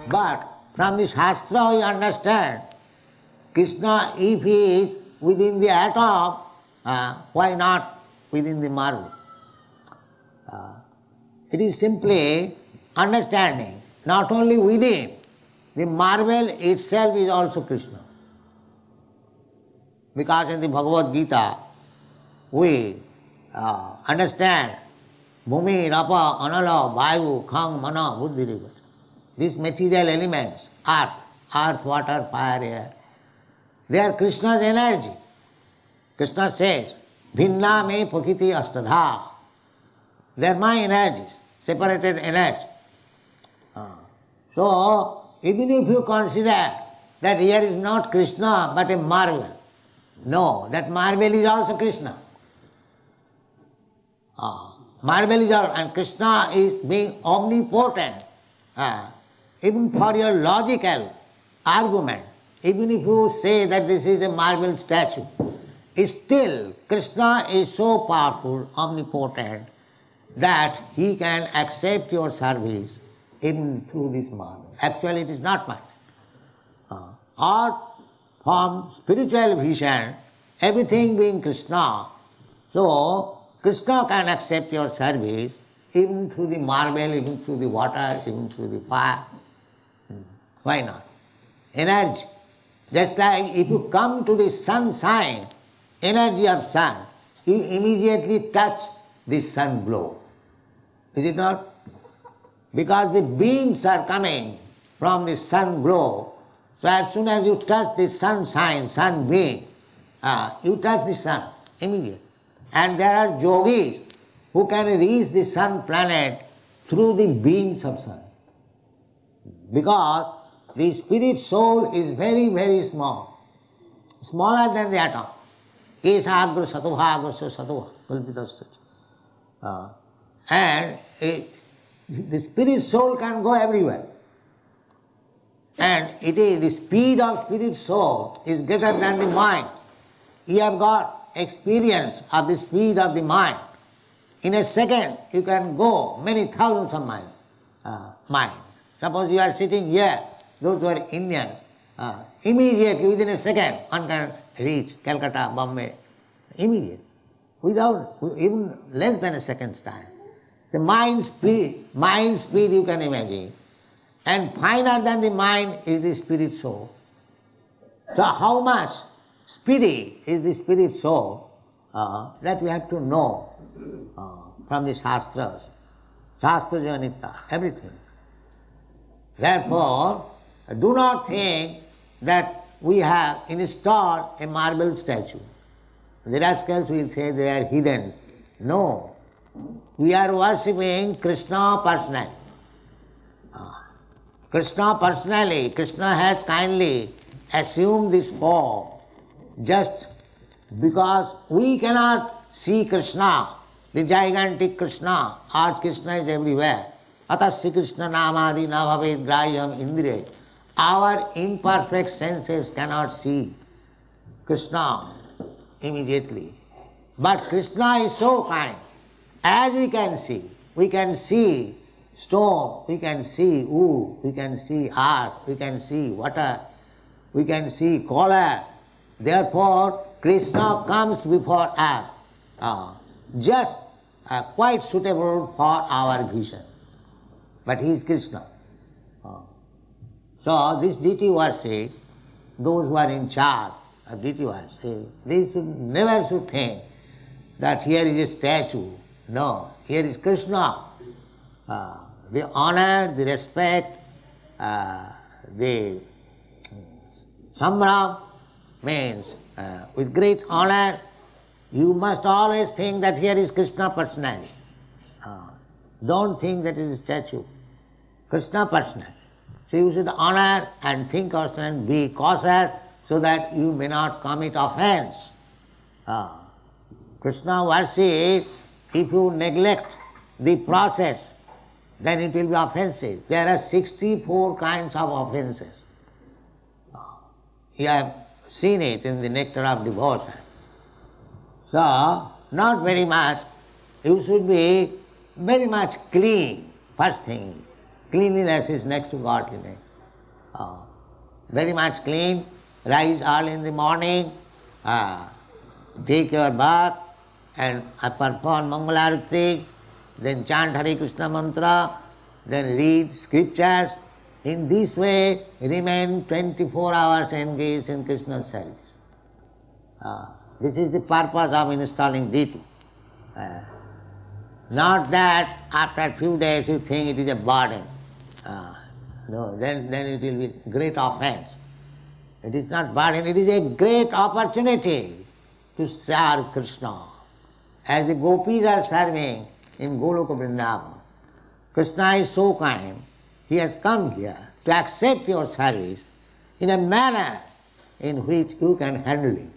But from the Shastra we understand Krishna, if he is within the atom, why not within the marble? It is simply understanding, not only within, the marble itself is also Krishna. Because in the Bhagavad Gita, we understand Bhumi, Rapa, Anala, Vayu, Kham, Mana, Buddhi, Rivata. These material elements, earth, water, fire, air, they are Krishna's energy. Krishna says, Bhinna me pakiti astadha. They are my energies, separated energy. So, even if you consider that here is not Krishna but a marble, no, that marble is also Krishna. Marble is all, and Krishna is being omnipotent. Even for your logical argument, even if you say that this is a marble statue, still Krishna is so powerful, omnipotent, that he can accept your service even through this marble. Actually it is not marble. Or from spiritual vision, everything being Krishna, so Krishna can accept your service even through the marble, even through the water, even through the fire. Why not? Energy. Just like if you come to the sunshine, energy of sun, you immediately touch the sun glow. Is it not? Because the beams are coming from the sun glow. So as soon as you touch the sunshine, sun beam, you touch the sun immediately. And there are yogis who can reach the sun planet through the beams of sun. Because the spirit soul is very, very small, smaller than the atom. Kesha agra satova agasya satova kalpitasya. And the spirit soul can go everywhere. And it is the speed of spirit soul is greater than the mind. You have got experience of the speed of the mind. In a second you can go many thousands of miles. Mind. Suppose you are sitting here, those who are Indians, immediately within a second one can reach Calcutta, Bombay, immediately, without even less than a second's time. The mind speed you can imagine, and finer than the mind is the spirit soul. So how much speedy is the spirit soul, that we have to know from the Shastras, Shastra Janita, everything. Therefore, do not think that we have installed a marble statue. The rascals will say they are heathens. No, we are worshipping Krishna personally. Krishna personally, Krishna has kindly assumed this form just because we cannot see Krishna, the gigantic Krishna. Art Krishna is everywhere. Atasya Krishna namadi na bhavet grayam indriya. Our imperfect senses cannot see Krishna immediately. But Krishna is so kind. As we can see stone, we can see wood, we can see earth, we can see water, we can see color. Therefore, Krishna comes before us, just quite suitable for our vision. But he is Krishna. So this deity worship, those who are in charge of deity worship, they never should think that here is a statue. No, here is Krishna. The honor, the respect, the samram means with great honor, you must always think that here is Krishna personally. Don't think that it is a statue. Krishna personally. So you should honor and think also and be cautious so that you may not commit offense. Krishna worship, if you neglect the process, then it will be offensive. There are 64 kinds of offenses. You have seen it in the nectar of devotion. So, not very much. You should be very much clean. First thing is, cleanliness is next to godliness. very much clean, rise early in the morning, take your bath and perform Mangalarati, then chant Hare Krishna mantra, then read scriptures. In this way, remain 24 hours engaged in Krishna's service. This is the purpose of installing deity. Not that after a few days you think it is a burden. No, then it will be great offense. It is not burden, it is a great opportunity to serve Krishna. As the gopis are serving in Goloka Vrindavan, Krishna is so kind, he has come here to accept your service in a manner in which you can handle it.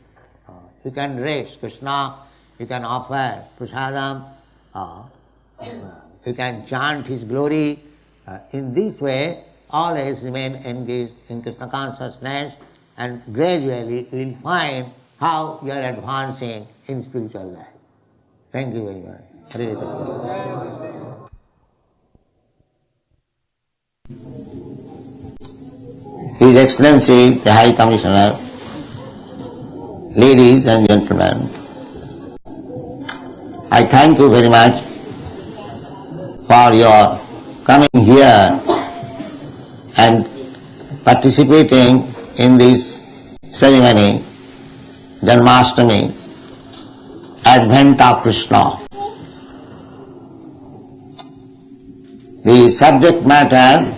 You can raise Krishna, you can offer prasadam, you can chant his glory. In this way, always remain engaged in Krishna consciousness, and gradually you will find how you are advancing in spiritual life. Thank you very much. Hare Krishna. His Excellency, the High Commissioner, ladies and gentlemen, I thank you very much for your coming here and participating in this ceremony, Janmashtami, Advent of Krishna. The subject matter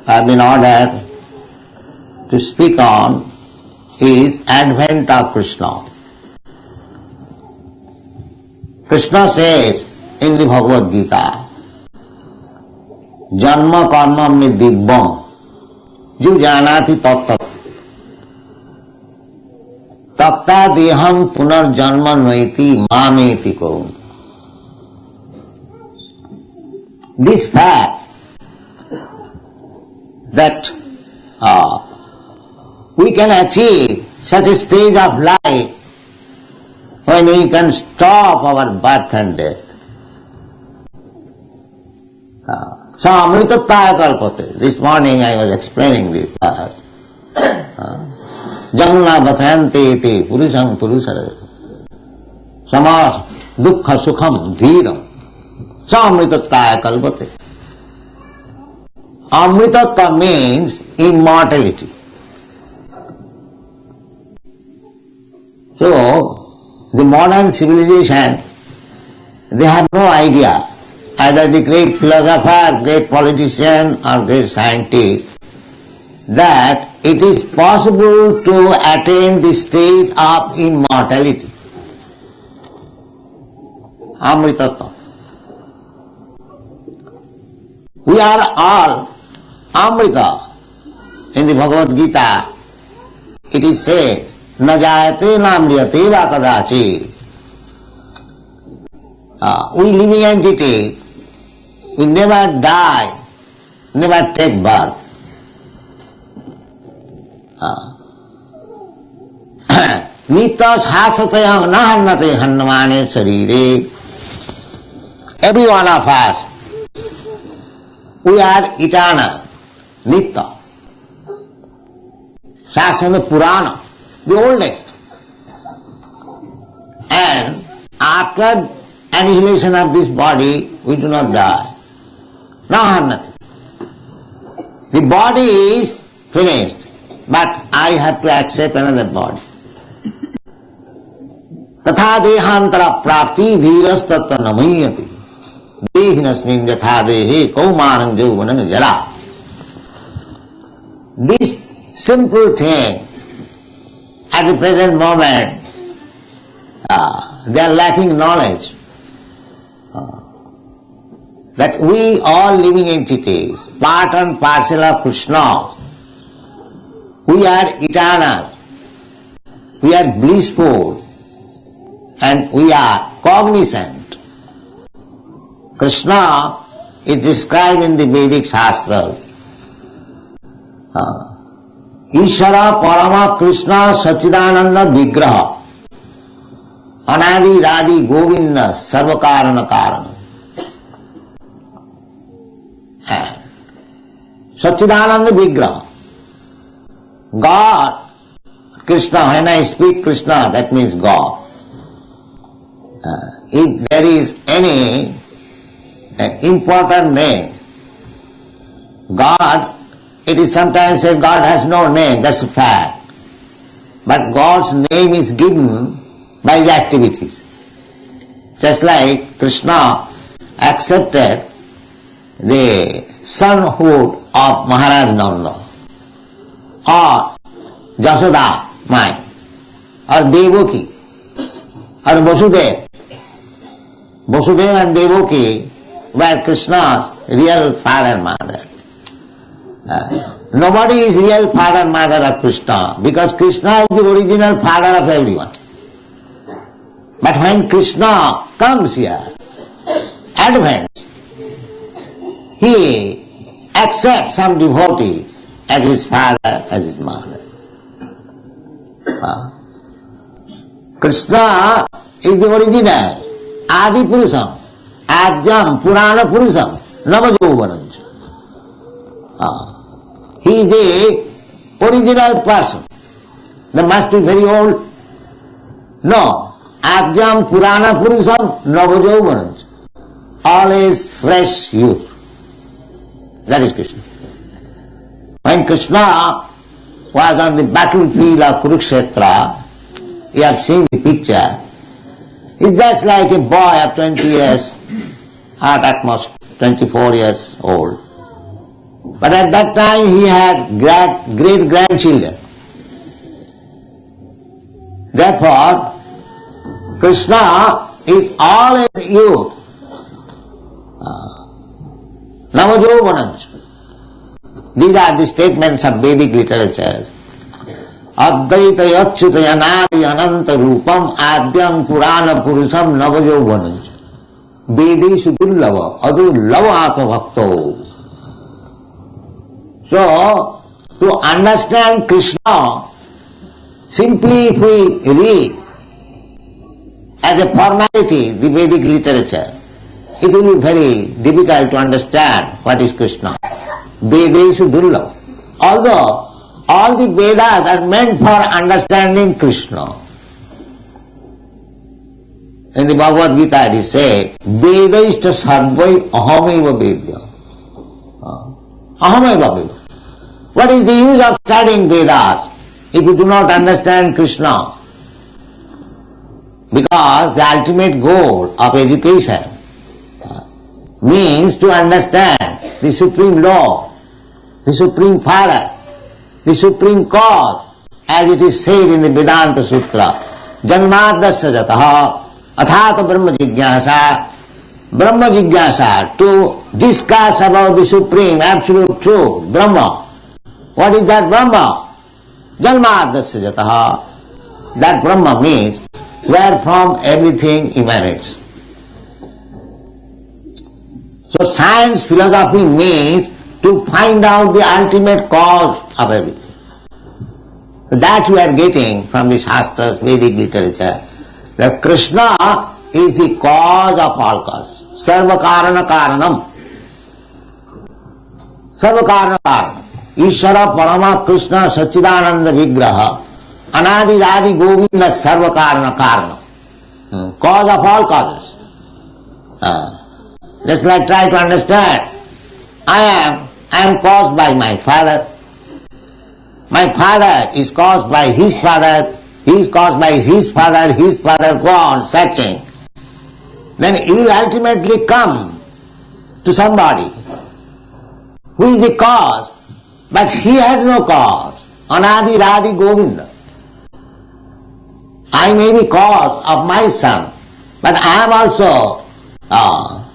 I have been ordered to speak on is Advent of Krishna. Krishna says in the Bhagavad Gita, Janma karma me dibbam, ju janati tattat, takta deham punar janma noiti mameti kaum. This fact that we can achieve such a stage of life when we can stop our birth and death. So amritattaya kalpate. This morning I was explaining this part. Jamna bhathante iti purusham purusara samas dukkha sukham dhiram sa amritattaya kalpate. Amritatta means immortality. So, the modern civilization, they have no idea, either the great philosopher, great politician or great scientist, that it is possible to attain the stage of immortality. Amritattva. We are all Amrita. In the Bhagavad Gita, it is said, na jayate na mriyate va kadachi. We living entities, we never die, never take birth. Nitya sasatayam nahannate hannamane sarire. Every one of us, we are eternal, Nitya. Shasana Purana, the oldest. And after annihilation of this body, we do not die. Nahannate. The body is finished, but I have to accept another body. Tatha dehantara prapti dhiras tattva namayati. Dehinasmin yatha dehe kaumanam jauvanam jara. This simple thing, at the present moment, they are lacking knowledge. That we all living entities, part and parcel of Krishna, we are eternal, we are blissful, and we are cognizant. Krishna is described in the Vedic Shastra. Ishara Parama Krishna Sachidananda Vigraha Anadi Radi Govinda Sarvakarana Karana. Sachidananda Vigraha. God, Krishna, when I speak Krishna, that means God. If there is any important name, God, it is sometimes said God has no name, that's a fact. But God's name is given by his activities. Just like Krishna accepted the sonhood of Maharaj Nanda, or Jasoda, mine, or Devaki, or Vasudev. Vasudev and Devaki were Krishna's real father and mother. Nobody is real father and mother of Krishna, because Krishna is the original father of everyone. But when Krishna comes here, advents, he accepts some devotee as his father, as his mother. Krishna is the original, Adi Purusam, Adyam Purana Purusam, Navajovanam. He is the original person. They must be very old. No, Adyam Purana Purusam, Navajovanam. Always fresh youth. That is Krishna. When Krishna was on the battlefield of Kurukshetra, you have seen the picture, he's just like a boy of 20 years, or at most 24 years old. But at that time he had great-grandchildren. Therefore, Krishna is always youth. Navajovanancha. These are the statements of Vedic literature. Advaita yachyuta yanadi ananta rupam adyam purana purusam navajovanancha. Vedeshu dullava adullava atmabhakto. So, to understand Krishna, simply if we read as a formality the Vedic literature, it will be very difficult to understand what is Krishna. Vedeshu dullava. Although all the Vedas are meant for understanding Krishna. In the Bhagavad Gita it is said, Vedaishta sarvai ahameva vedya. Ahameva vedya. What is the use of studying Vedas if you do not understand Krishna? Because the ultimate goal of education means to understand the Supreme Law, the Supreme Father, the Supreme Cause, as it is said in the Vedanta Sutra, Janmadasya jataha athata Brahma Jigyasa, to discuss about the Supreme Absolute Truth, Brahma. What is that Brahma? Janmadasya jataha. That Brahma means wherefrom everything emanates. So science, philosophy means to find out the ultimate cause of everything. That we are getting from the Shastras, Vedic literature. That Krishna is the cause of all causes. Sarva karana karanam. Sarva karana karanam. Ishvara Parama Krishna Sachidananda Vigraha Anadi Radi Govinda Sarva karana karanam. Cause of all causes. Just like try to understand. I am caused by my father. My father is caused by his father. He is caused by his father, go on searching. Then you will ultimately come to somebody who is the cause, but he has no cause. Anadi Radi Govinda. I may be cause of my son, but I am also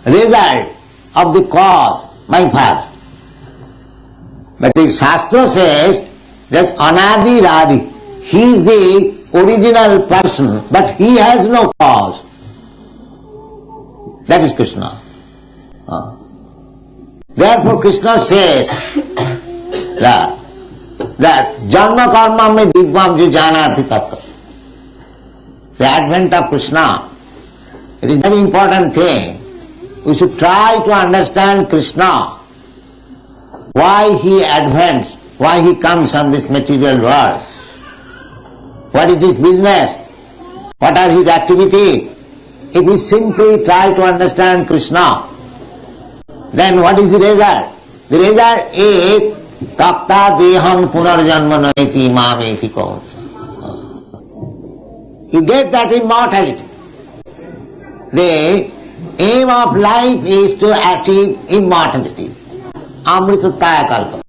result of the cause, my father. But the Shastra says that Anadi Radi, he is the original person, but he has no cause. That is Krishna. Therefore Krishna says that Janma Karma me Divam je janati tattva. The advent of Krishna, it is a very important thing. We should try to understand Krishna, why he advanced why he comes on this material world. What is his business? What are his activities? If we simply try to understand Krishna, then what is the result? The result is takta deham punarjanma naiti mameti kaunti. You get that immortality. The aim of life is to achieve immortality. Amritataya kalpa.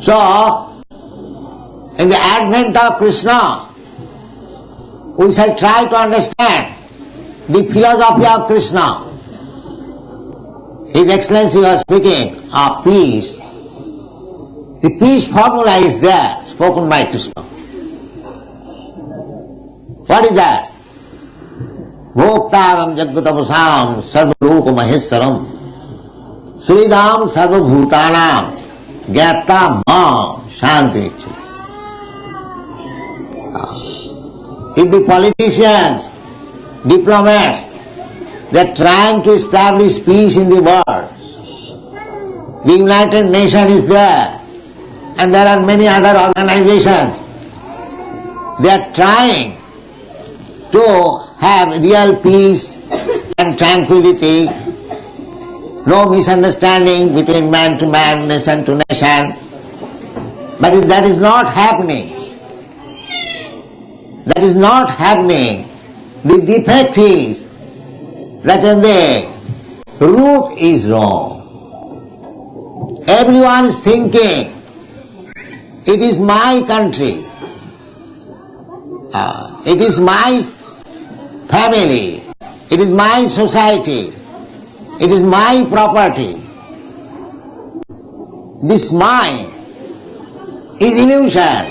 So, in the advent of Krishna, we shall try to understand the philosophy of Krishna. His Excellency was speaking of peace. The peace formula is there, spoken by Krishna. What is that? Bhoktaram jagatavasam sarvaloka maheswaram sridam sarvabhutanam gyata mam shanti. If the politicians, diplomats, they are trying to establish peace in the world, the United Nations is there, and there are many other organizations. They are trying to have real peace and tranquility, no misunderstanding between man to man, nation to nation. But if that is not happening, the defect is that the root is wrong. Everyone is thinking, it is my country, it is my family, it is my society, it is my property. This mind is illusion.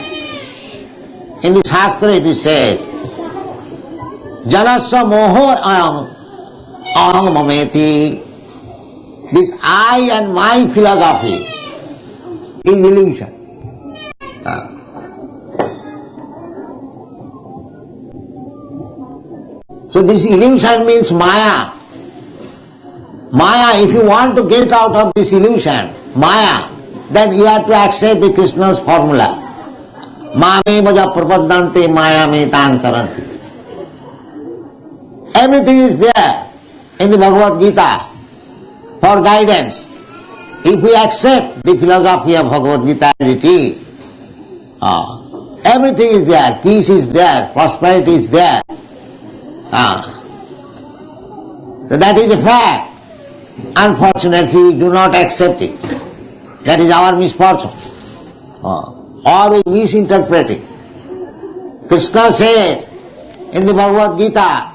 In the Shastra it is said, Janasya moho aham mameti. This I and my philosophy is illusion. So this illusion means Maya. Maya, if you want to get out of this illusion, Maya, then you have to accept the Krishna's formula. Mame vaja prapadante maya me tan karanti. Everything is there in the Bhagavad Gita for guidance. If we accept the philosophy of Bhagavad Gita as it is, everything is there, peace is there, prosperity is there. So that is a fact. Unfortunately, we do not accept it. That is our misfortune. Or we misinterpret it. Krishna says in the Bhagavad Gita,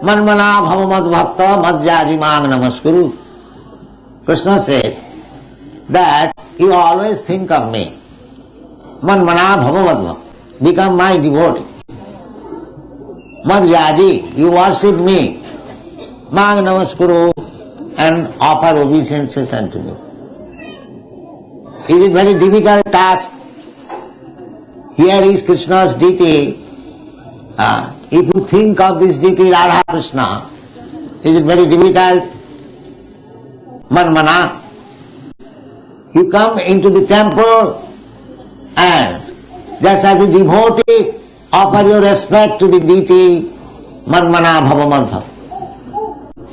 Manmana bhavamad bhakta madhyajimang namaskuru. Krishna says that you always think of me. Manmana bhavamad bhakta. Become my devotee. Madhyaji, you worship me. Mang namaskuru, and offer obeisances unto me. It is a very difficult task. Here is Krishna's deity. If you think of this deity Radha Krishna, is it very difficult? Manmana. You come into the temple and just as a devotee offer your respect to the deity, Manmana bhavamadha.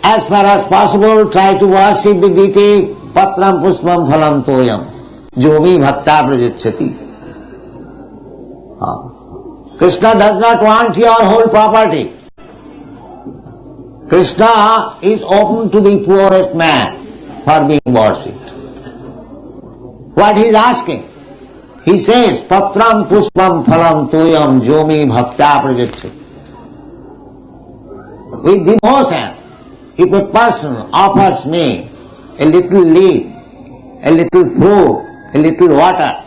As far as possible, try to worship the deity, patram puspam phalam toyam, jomi bhakta prajachati. Krishna does not want your whole property. Krishna is open to the poorest man for being worshipped. What he is asking? He says, patram puspam phalam toyam jomi bhakta prajachati. With devotion, if a person offers me a little leaf, a little fruit, a little water,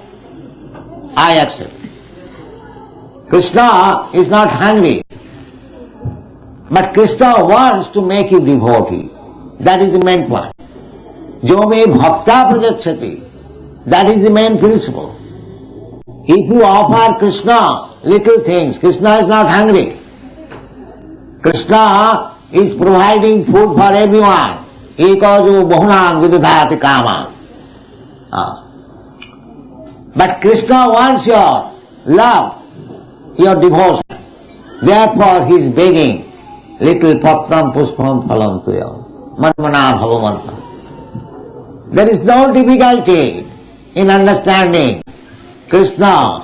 I accept. Krishna is not hungry, but Krishna wants to make you devotee. That is the main point. Jo me bhakta prajachati. That is the main principle. If you offer Krishna little things, Krishna is not hungry. Krishna is providing food for everyone. ekajo bahunang vidudhati kama. But Krishna wants your love, your devotion. Therefore he is begging, little patram puspam phalam tuyam, manmana bhavamanta. There is no difficulty in understanding Krishna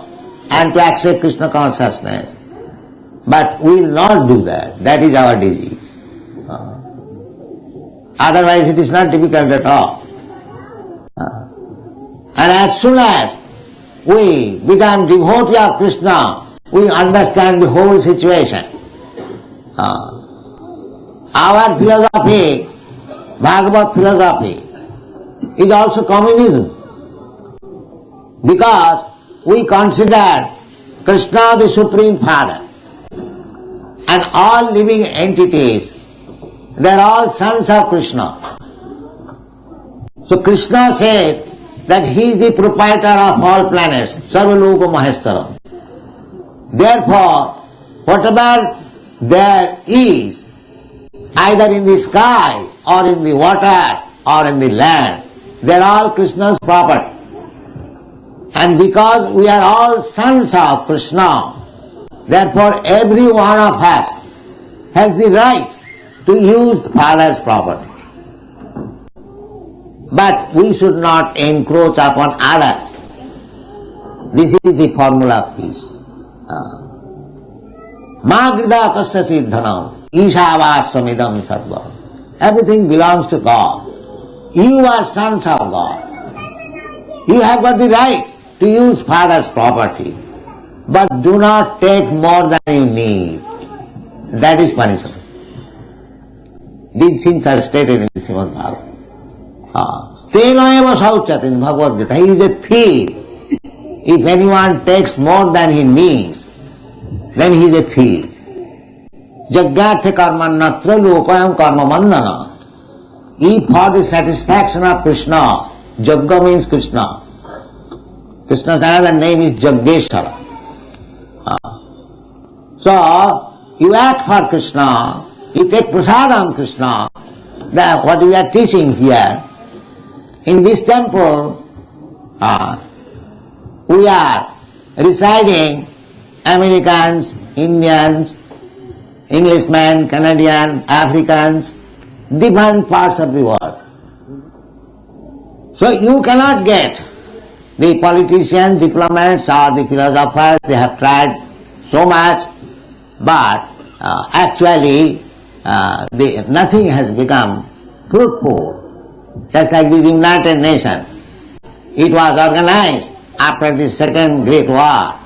and to accept Krishna consciousness. But we will not do that. That is our disease. Otherwise it is not difficult at all. And as soon as we become devotee of Krishna, we understand the whole situation. Our philosophy, Bhagavad philosophy, is also communism. Because we consider Krishna the Supreme Father. And all living entities, they are all sons of Krishna. So Krishna says that he is the proprietor of all planets, Sarvaloka Maheshwaram. Therefore, whatever there is, either in the sky or in the water or in the land, they are all Krishna's property. And because we are all sons of Krishna, therefore every one of us has the right to use the Father's property. But we should not encroach upon others. This is the formula of peace. Ma grida tasya siddhanam, ishavaswamidam sarvam. Everything belongs to God. You are sons of God. You have got the right to use Father's property. But do not take more than you need. That is punishment. These things are stated in the Srimad Bhagavatam. Stena eva sauchat in Bhagavad Gita. He is a thief. If anyone takes more than he needs, then he is a thief. Jagyatha karma natra lokayam karma mandana. If for the satisfaction of Krishna, Jagga means Krishna. Krishna's another name is Jaggeshwara. So, you act for Krishna, you take prasadam Krishna, that what we are teaching here. In this temple, we are residing Americans, Indians, Englishmen, Canadians, Africans, different parts of the world. So you cannot get the politicians, diplomats or the philosophers, they have tried so much, but actually nothing has become fruitful. Just like the United Nations, it was organized after the Second Great War,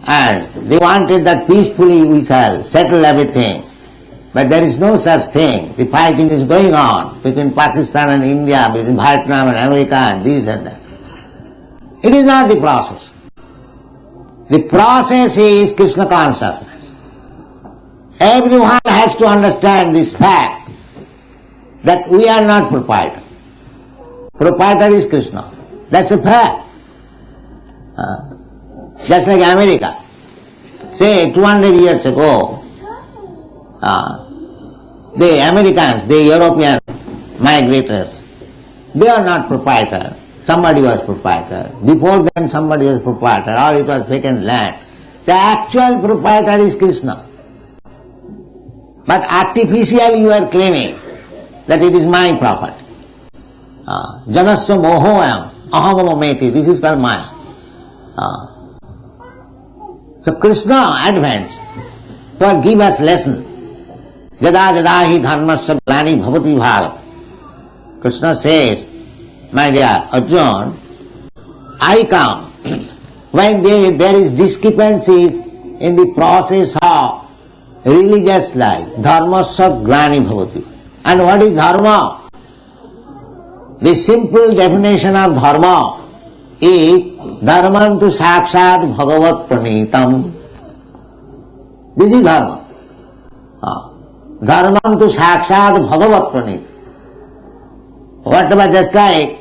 and they wanted that peacefully we shall settle everything. But there is no such thing. The fighting is going on between Pakistan and India, between Vietnam and America and this and that. It is not the process. The process is Krishna consciousness. Everyone has to understand this fact that we are not proprietor. Proprietor is Krishna. That's a fact. Just like America. Say 200 years ago, the Americans, the European migrators, they are not proprietor. Somebody was proprietor. Before then somebody was proprietor, or it was vacant land. The actual proprietor is Krishna. But artificially you are claiming that it is my property. Janasya mohoyam ahamamameti. This is called Maya. So Krishna advents to give us lesson. Jada jada hi dharmasya glani bhavati bharat. Krishna says, my dear Arjuna, I come when there is discrepancies in the process of religious life. Dharmasya glani bhavati. And what is dharma? The simple definition of dharma is dharmantu sakshat bhagavat pranitam. This is dharma. Dharmantu sakshat bhagavat pranitam. Whatever, just like,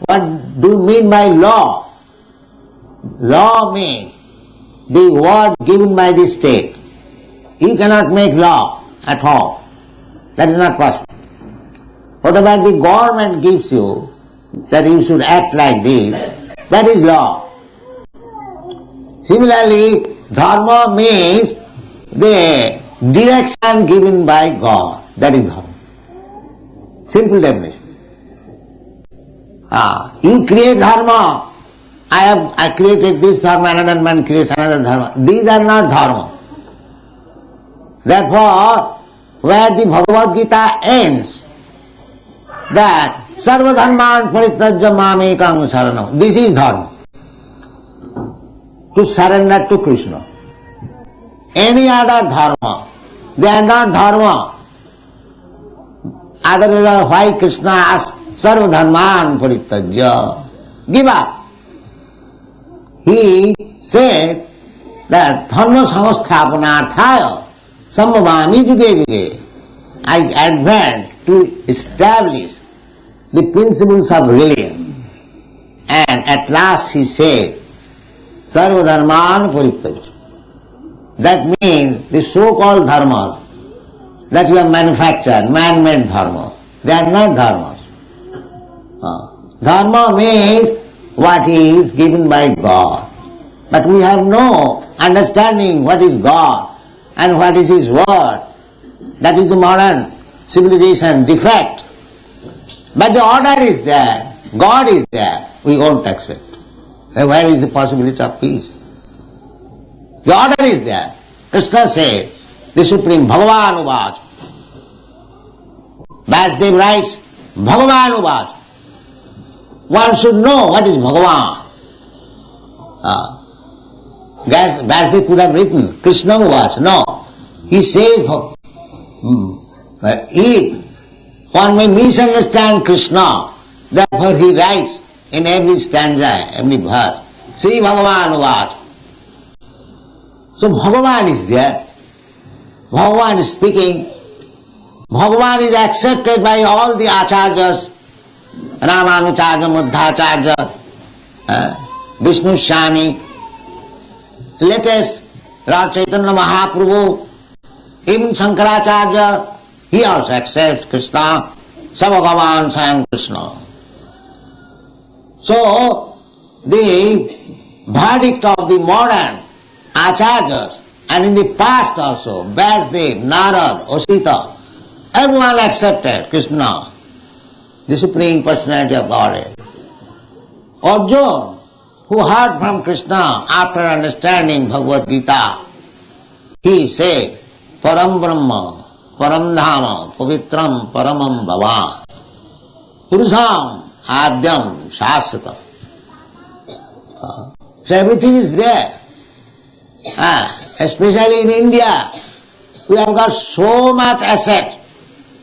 what do you mean by law? Law means the word given by the state. You cannot make law at home. That is not possible. Whatever the government gives you, that you should act like this, that is law. Similarly, dharma means the direction given by God, that is dharma. Simple definition. You create dharma. I created this dharma, another man creates another dharma. These are not dharma. Therefore, where the Bhagavad Gita ends, that sarva dharman parityajya mamekam saranam, this is dharma. To surrender to Krishna. Any other dharma, they are not dharma. Otherwise, why Krishna asked sarva dharman parityajya, give up. He said that dharma samasthapanarthaya sambhavami juge juge. I advance to establish the principles of religion. And at last he says, sarva dharman parityajya. That means the so-called dharmas that you have manufactured, man-made dharma, they are not dharmas. Dharma means what is given by God. But we have no understanding what is God and what is His word. That is the modern civilization defect. But the order is there, God is there, we won't accept. Where is the possibility of peace? The order is there. Krishna says, the Supreme Bhagavan Uvacha. Vasudev writes, Bhagavan Uvacha. One should know what is Bhagavan. Vasudev could have written Krishna Uvacha. No. He says, if one may misunderstand Krishna, therefore he writes in every stanza, every verse, Sri Bhagavan Uvacha. So Bhagavan is there. Bhagavan is speaking. Bhagavan is accepted by all the acharyas, Ramanucharya, Madhacharya, Vishnu Swami, latest Lord Chaitanya Mahaprabhu, even Shankaracharya, he also accepts Krishna, Sabhagavan Swayam Krishna. So, the verdict of the modern acharyas, and in the past also, Vasudev, Narad, Osita, everyone accepted Krishna, the Supreme Personality of Godhead. Arjuna, who heard from Krishna after understanding Bhagavad Gita, he said, Param Brahma, Param Dhama, Pavitram, Paramam Bhavan, Purusham, Adyam, Shasvata. So everything is there. Especially in India, we have got so much asset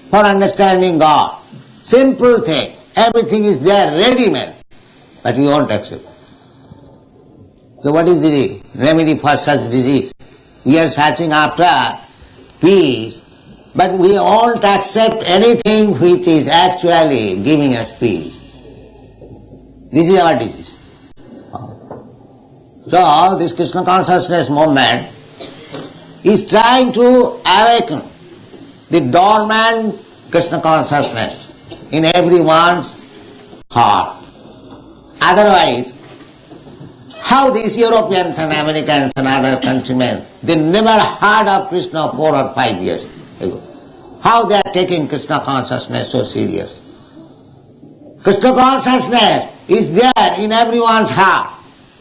for understanding God. Simple thing, everything is there, ready-made, but we won't accept. So what is the remedy for such disease? We are searching after peace, but we won't accept anything which is actually giving us peace. This is our disease. So this Krishna consciousness movement is trying to awaken the dormant Krishna consciousness in everyone's heart. Otherwise, how these Europeans and Americans and other countrymen, they never heard of Krishna 4 or 5 years ago. How they are taking Krishna consciousness so serious. Krishna consciousness is there in everyone's heart.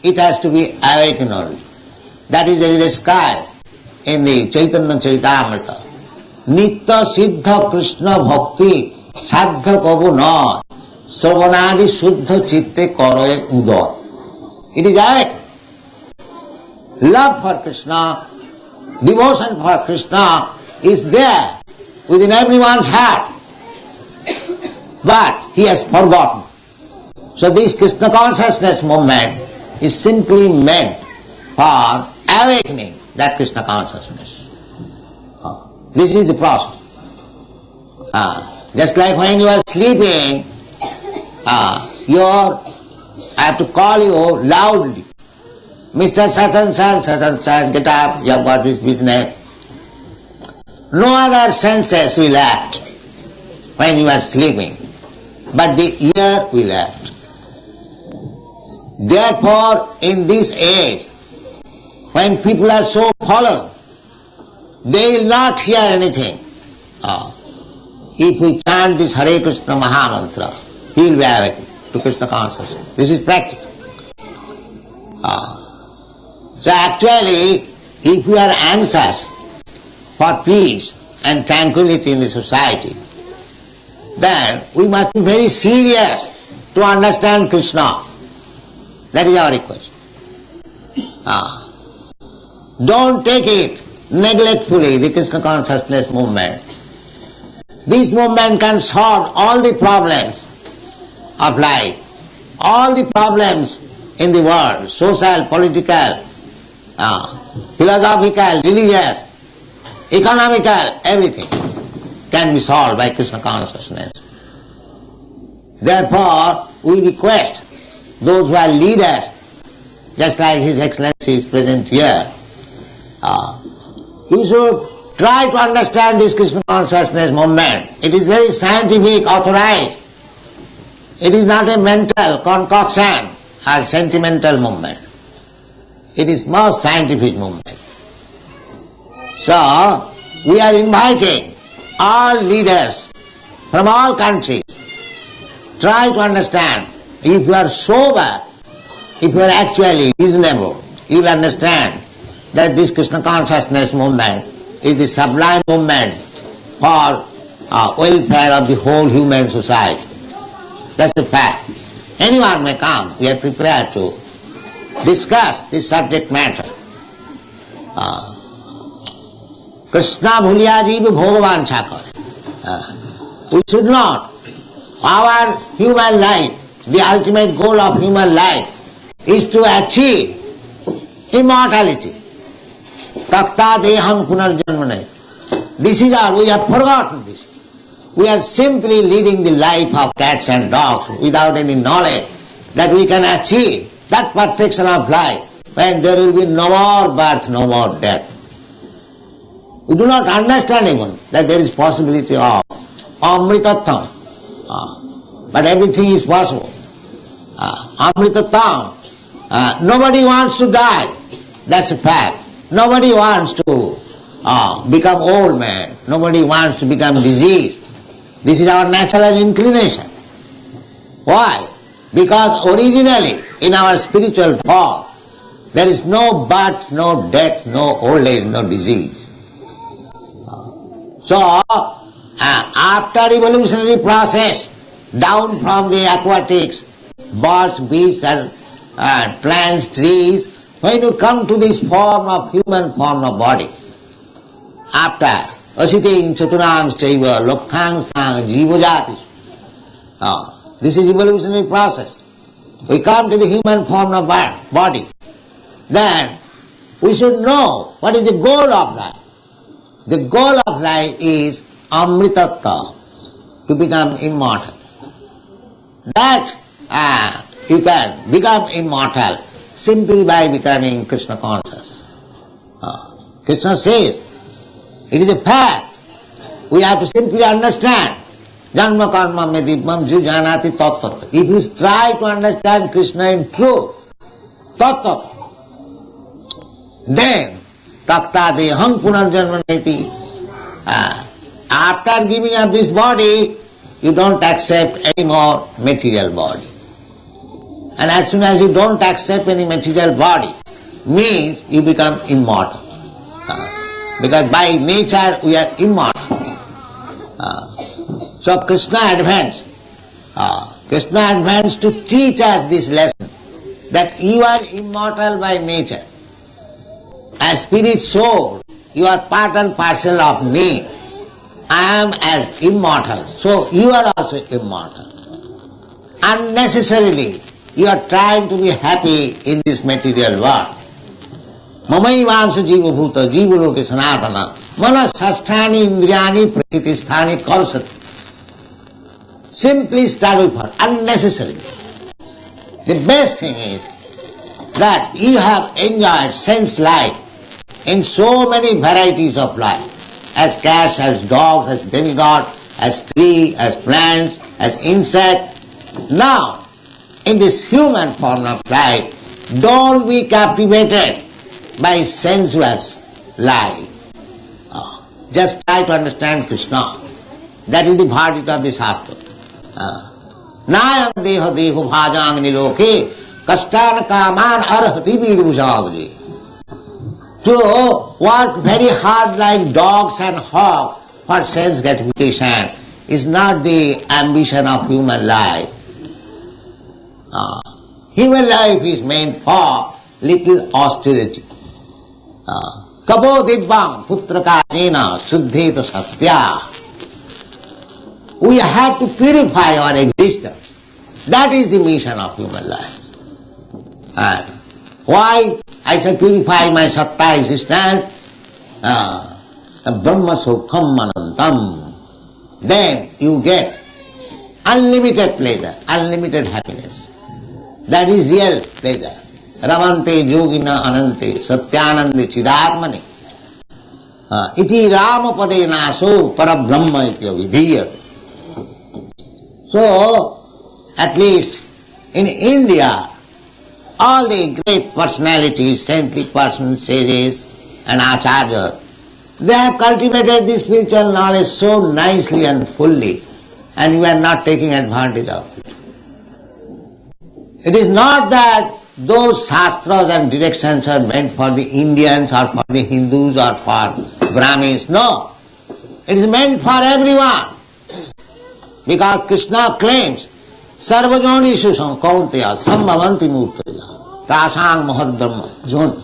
It has to be awakened only. That is described in the Chaitanya Charitamrita. Nitya Siddha Krishna Bhakti Sadha Kavu Na Sravanadi Shuddha Chitte Karoye Udar. It is awakened. Love for Krishna, devotion for Krishna is there within everyone's heart. But he has forgotten. So this Krishna consciousness movement is simply meant for awakening that Krishna consciousness. This is the process. Just like when you are sleeping, I have to call you loudly. Mr. Satan San, get up, you have got this business. No other senses will act. when you are sleeping, but the ear will act. Therefore, in this age, when people are so fallen, they will not hear anything. If we chant this Hare Krishna Mahamantra, he will be awakened to Krishna consciousness. This is practical. So actually, if we are anxious for peace and tranquility in the society, then we must be very serious to understand Krishna. That is our request. Don't take it neglectfully, the Krishna consciousness movement. This movement can solve all the problems of life, all the problems in the world, social, political, philosophical, religious, economical, everything can be solved by Krishna consciousness. Therefore, we request those who are leaders, just like His Excellency is present here, you should try to understand this Krishna consciousness movement. It is very scientific, authorized. It is not a mental concoction or sentimental movement. It is most scientific movement. So, we are inviting all leaders from all countries, try to understand. If you are sober, if you are actually reasonable, you will understand that this Krishna consciousness movement is the sublime movement for welfare of the whole human society. That's a fact. Anyone may come. We are prepared to discuss this subject matter. Krishna bhuliya jiva bhogavan chakar. We should not. Our human life, the ultimate goal of human life is to achieve immortality. Takta deham punarjanmane. This is our, we have forgotten this. We are simply leading the life of cats and dogs without any knowledge that we can achieve that perfection of life when there will be no more birth, no more death. We do not understand even that there is possibility of amritattvam. But everything is possible. Amritattvam. Nobody wants to die. That's a fact. Nobody wants to become old man. Nobody wants to become diseased. This is our natural inclination. Why? Because originally in our spiritual form there is no birth, no death, no old age, no disease. So after evolutionary process, down from the aquatics, birds, beasts and plants, trees, when you come to this form of human form of body, after asiting chaturang chaiva lokthang stang jivajati, this is evolutionary process. We come to the human form of body. Then we should know what is the goal of life. The goal of life is amritattva, to become immortal. That you can become immortal simply by becoming Krishna conscious. Krishna says, it is a fact. We have to simply understand. Janma karma me dibbam ju janati tattva. If you try to understand Krishna in truth, tattva, then takta deham punarjanmaneti. After giving up this body, you don't accept any more material body. And as soon as you don't accept any material body, means you become immortal. Because by nature we are immortal. So Krishna advanced. Krishna advanced to teach us this lesson, that you are immortal by nature. As spirit soul, you are part and parcel of me. I am as immortal, so you are also immortal. Unnecessarily, you are trying to be happy in this material world. Mamaivaamsa jiva bhuta jiva loke sanatana mana sasthani indriyani prakritisthani kalsati. Simply struggle for unnecessarily. The best thing is that you have enjoyed sense life in so many varieties of life, as cats, as dogs, as demigods, as tree, as plants, as insect. Now, in this human form of life, don't be captivated by sensuous life. Just try to understand Krishna. That is the verdict of the Shastra. Nayam deha deho bhajang niloke kastan kaman arhati virubhajagji. To work very hard like dogs and hogs for sense gratification is not the ambition of human life. Human life is meant for little austerity. Kabo dibbam putraka jena suddheta satya. We have to purify our existence. That is the mission of human life. And why I shall purify my satta existence? Brahma sukham anantam. Then you get unlimited pleasure, unlimited happiness. That is real pleasure. Ramante yogina anante satyanande chidatmane. Iti ramapade naso parabrahma iti avidhiyate. So, at least in India, all the great personalities, saintly persons, sages and acharyas, they have cultivated this spiritual knowledge so nicely and fully, and we are not taking advantage of it. It is not that those shastras and directions are meant for the Indians or for the Hindus or for Brahmins. No, it is meant for everyone. Because Krishna claims, Sarvajonishu Sankaunteya Sambhavanti Murtaya Tasang Mahadbrahma Jon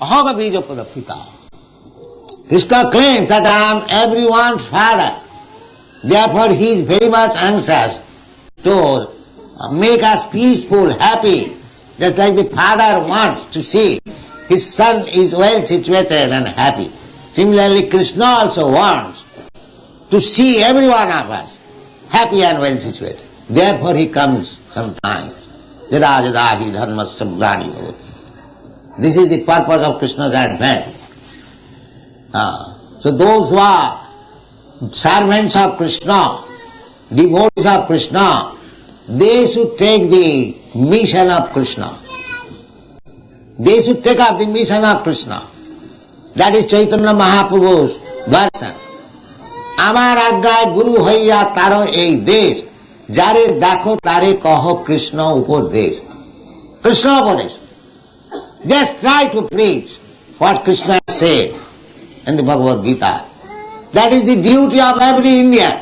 Ahoga Bija Padapita. Krishna claims that I am everyone's father. Therefore he is very much anxious to make us peaceful, happy, just like the father wants to see his son is well situated and happy. Similarly, Krishna also wants to see every one of us happy and well situated. Therefore he comes sometimes. Jada jada hi dharma sabrani bhavati. This is the purpose of Krishna's advent. So those who are servants of Krishna, devotees of Krishna, they should take the mission of Krishna. They should take up the mission of Krishna. That is Chaitanya Mahaprabhu's version. আমার আজ্ঞায় গুরু হইয়া তার এই দেশ যারে দেখো তারে কহ কৃষ্ণ উপদেশ. Krishna উপদেশ. Just try to preach what Krishna said in the Bhagavad Gita. That is the duty of every Indian.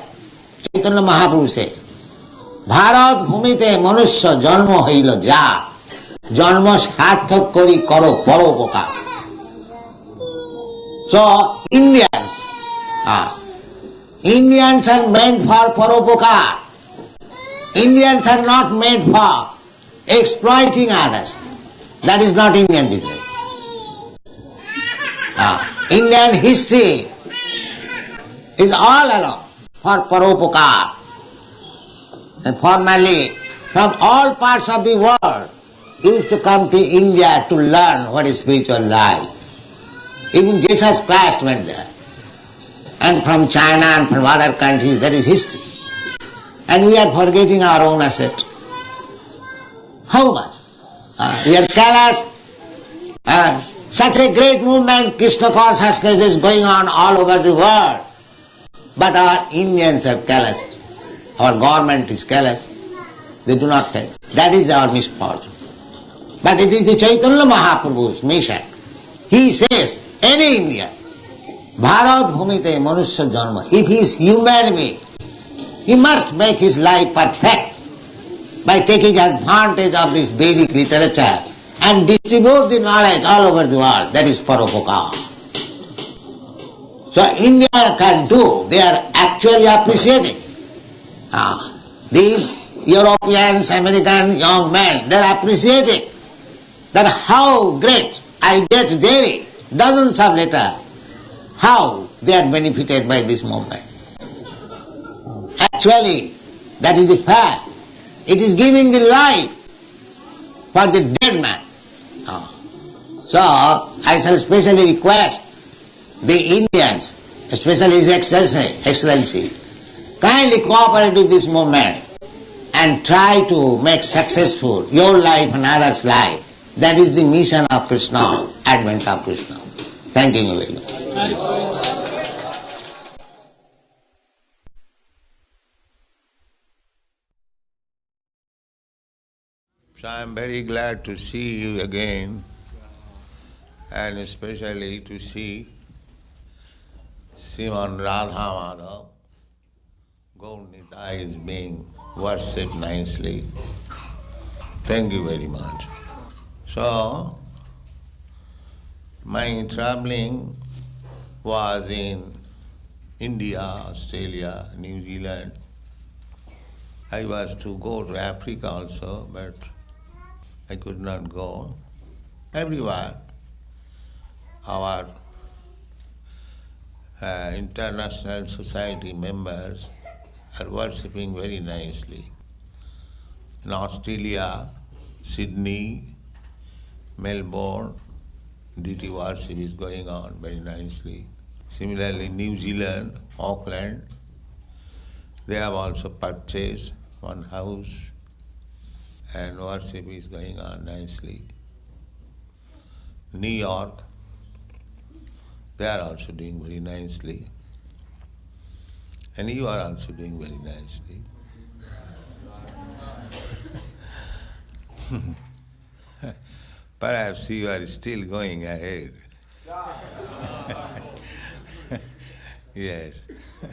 Chaitanya Mahaprabhu says, Bharat ভূমিতে মনুষ্য জন্ম হইল যা জন্ম সার্থক করি করো পরোপকার. So Indians are meant for paropokar. Indians are not meant for exploiting others. That is not Indian business. Indian history is all along for paropokar. And formerly, from all parts of the world, used to come to India to learn what is spiritual life. Even Jesus Christ went there. And from China and from other countries, there is history. And we are forgetting our own asset. How much? We are callous. Such a great movement, Krishna consciousness is going on all over the world. But our Indians are callous. Our government is callous. They do not take. That is our misfortune. But it is the Chaitanya Mahaprabhu's mission. He says, any Indian, Bharat Bhumite Manusya Janma, if he is human being, he must make his life perfect by taking advantage of this Vedic literature and distribute the knowledge all over the world. That is Paropokar. So India can do, they are actually appreciating. These Europeans, American young men, they are appreciating that how great I get daily, dozens of letters, how they are benefited by this movement. Actually, that is the fact. It is giving the life for the dead man. So, I shall specially request the Indians especially His Excellency, kindly cooperate with this movement and try to make successful your life and others' life. That is the mission of Krishna, advent of Krishna. Thank you very much. So I am very glad to see you again, and especially to see Sriman Radha Madhav, Gaur is being worshipped nicely. Thank you very much. So, my traveling was in India, Australia, New Zealand. I was to go to Africa also, but I could not go. Everywhere, our international society members are worshipping very nicely. In Australia, Sydney, Melbourne, deity worship is going on very nicely. Similarly, New Zealand, Auckland, they have also purchased one house and worship is going on nicely. New York, they are also doing very nicely. And you are also doing very nicely. Perhaps you are still going ahead. Yes. So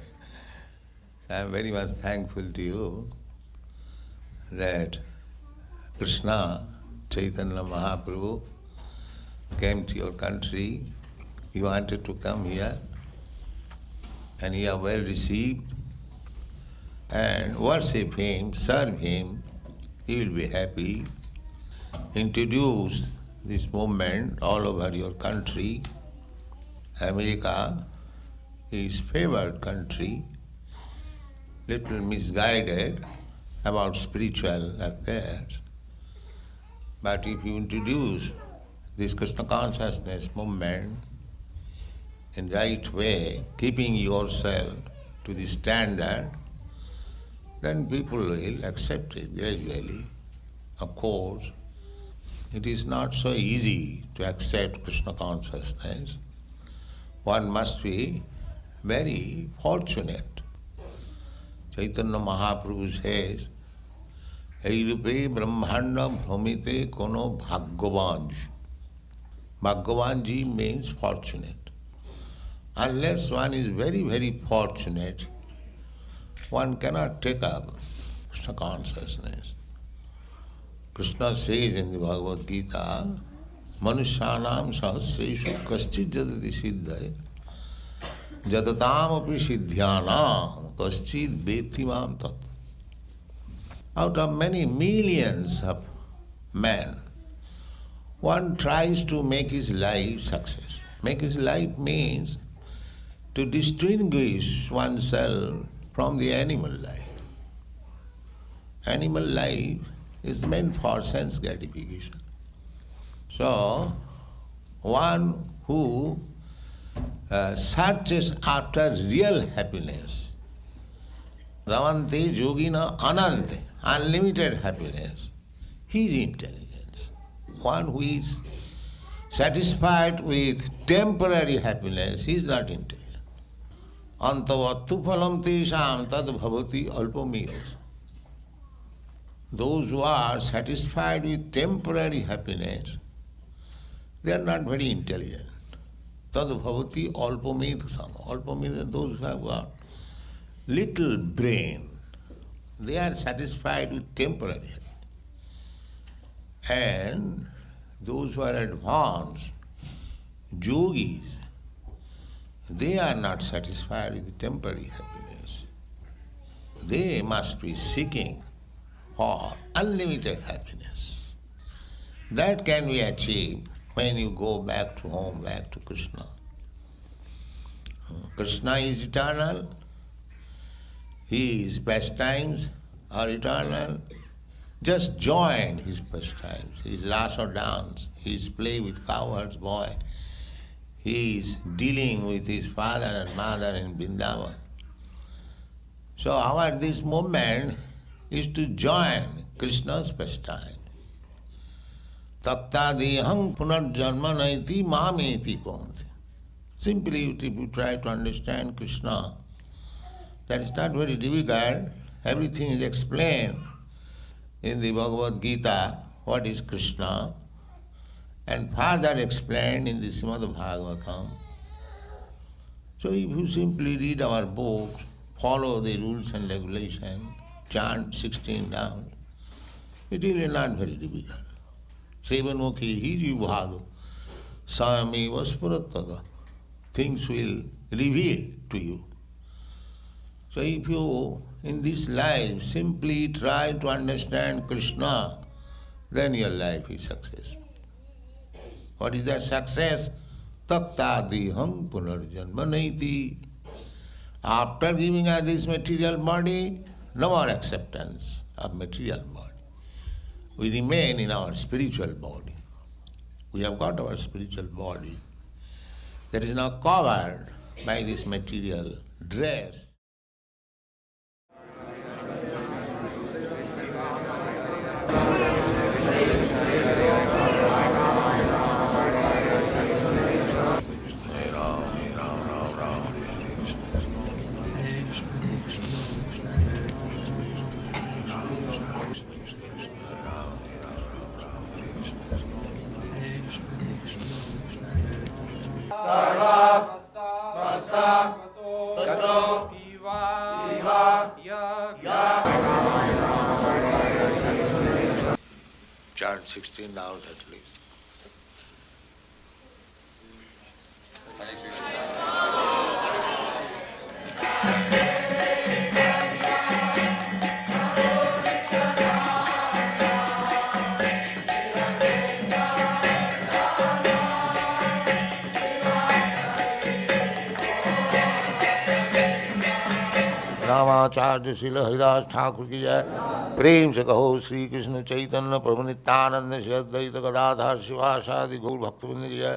I am very much thankful to you that Krishna, Chaitanya Mahaprabhu, came to your country. He wanted to come here, and you are well received. And worship him, serve him, he will be happy. Introduce this movement all over your country. America is favored country, little misguided about spiritual affairs. But if you introduce this Krishna consciousness movement in right way, keeping yourself to the standard, then people will accept it gradually. Of course, it is not so easy to accept Krishna consciousness. One must be very fortunate. Chaitanya Mahaprabhu says, Eirupe Brahmanda Bhramite Kono Bhagyavanji. Bhagyavanji means fortunate. Unless one is very, very fortunate, one cannot take up Krishna consciousness. Krishna says in the Bhagavad Gita, Manushyanam sahasreshu kaschid jadati siddhaya jadatam api siddhyanam kaschid vetimam tat. Out of many millions of men, one tries to make his life success. Make his life means to distinguish oneself from the animal life. Animal life is meant for sense gratification. So, one who searches after real happiness, Ravante Yogina Anante, unlimited happiness, he is intelligence. One who is satisfied with temporary happiness, he is not intelligent. Antavattu phalam tesham tad bhavati alpamiyas. Those who are satisfied with temporary happiness, they are not very intelligent. Tad bhavati alpamidhasam. Alpamidhasam, those who have got little brain, they are satisfied with temporary happiness. And those who are advanced, yogis, they are not satisfied with temporary happiness. They must be seeking for unlimited happiness. That can be achieved when you go back to home, back to Krishna. Krishna is eternal. His pastimes are eternal. Just join his pastimes, his rasa dance, his play with cowards, boy, he is dealing with his father and mother in Vrindavan. So our this movement is to join Krishna's pastime. Taktadeham punarjanmanaiti mameti konti. Simply, if you try to understand Krishna, that is not very difficult. Everything is explained in the Bhagavad Gita, what is Krishna, and further explained in the Srimad Bhagavatam. So if you simply read our books, follow the rules and regulations, chant 16 rounds, it is not very difficult. Sevanmukhi hi jivbhado, sayami vaspuratada. Things will reveal to you. So if you, in this life, simply try to understand Krishna, then your life is successful. What is that success? Taktadiham punarjanmanaiti. After giving us this material body, no more acceptance of material body. We remain in our spiritual body. We have got our spiritual body that is now covered by this material dress. Chant 16 rounds at least. Ramacharya शिल हरिदास ठाकुर की जय। प्रेम से कहो श्री कृष्ण चैतन्य प्रभु नित्यानंद श्री अद्वैत गदाधर शिवासादि गौर भक्तवृंद की जय।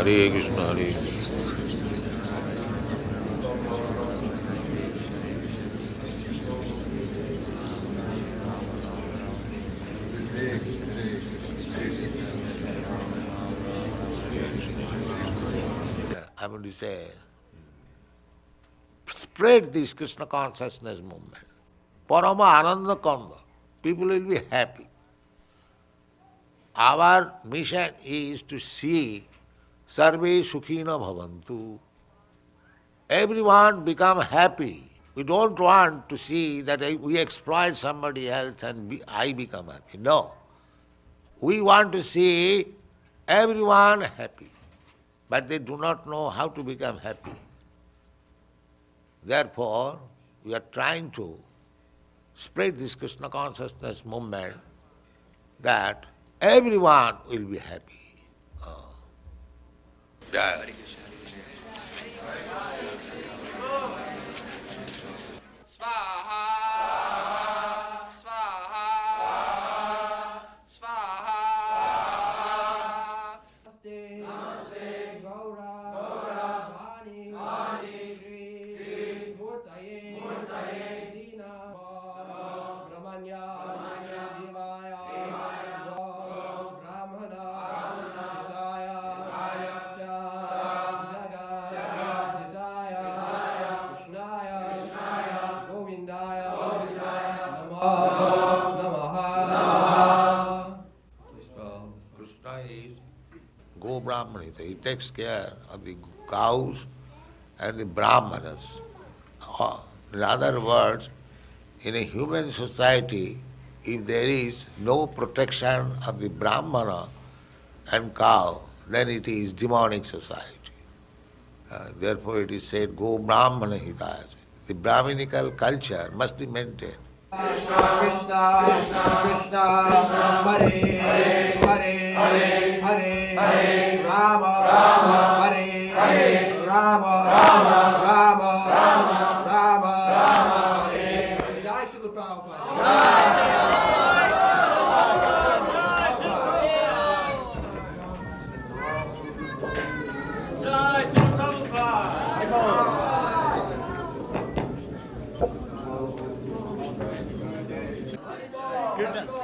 Hare Krishna, Hare Krishna. I want to say, spread this Krishna consciousness movement. Parama Ananda Kanda. People will be happy. Our mission is to see Sarve Sukhina Bhavantu. Everyone become happy. We don't want to see that we exploit somebody else and I become happy. No. We want to see everyone happy. But they do not know how to become happy. Therefore, we are trying to spread this Krishna consciousness movement that everyone will be happy. Yeah. He takes care of the cows and the brahmanas. In other words, in a human society, if there is no protection of the brahmana and cow, then it is demonic society. Therefore it is said, Go Brahmana Hitaya. The Brahminical culture must be maintained. Krishna Krishna Krishna Hare Hare Hare Hare Rama Rama Hare Hare Rama Rama Rama Rama Hare. Jai Shri Prabhupada. Goodness.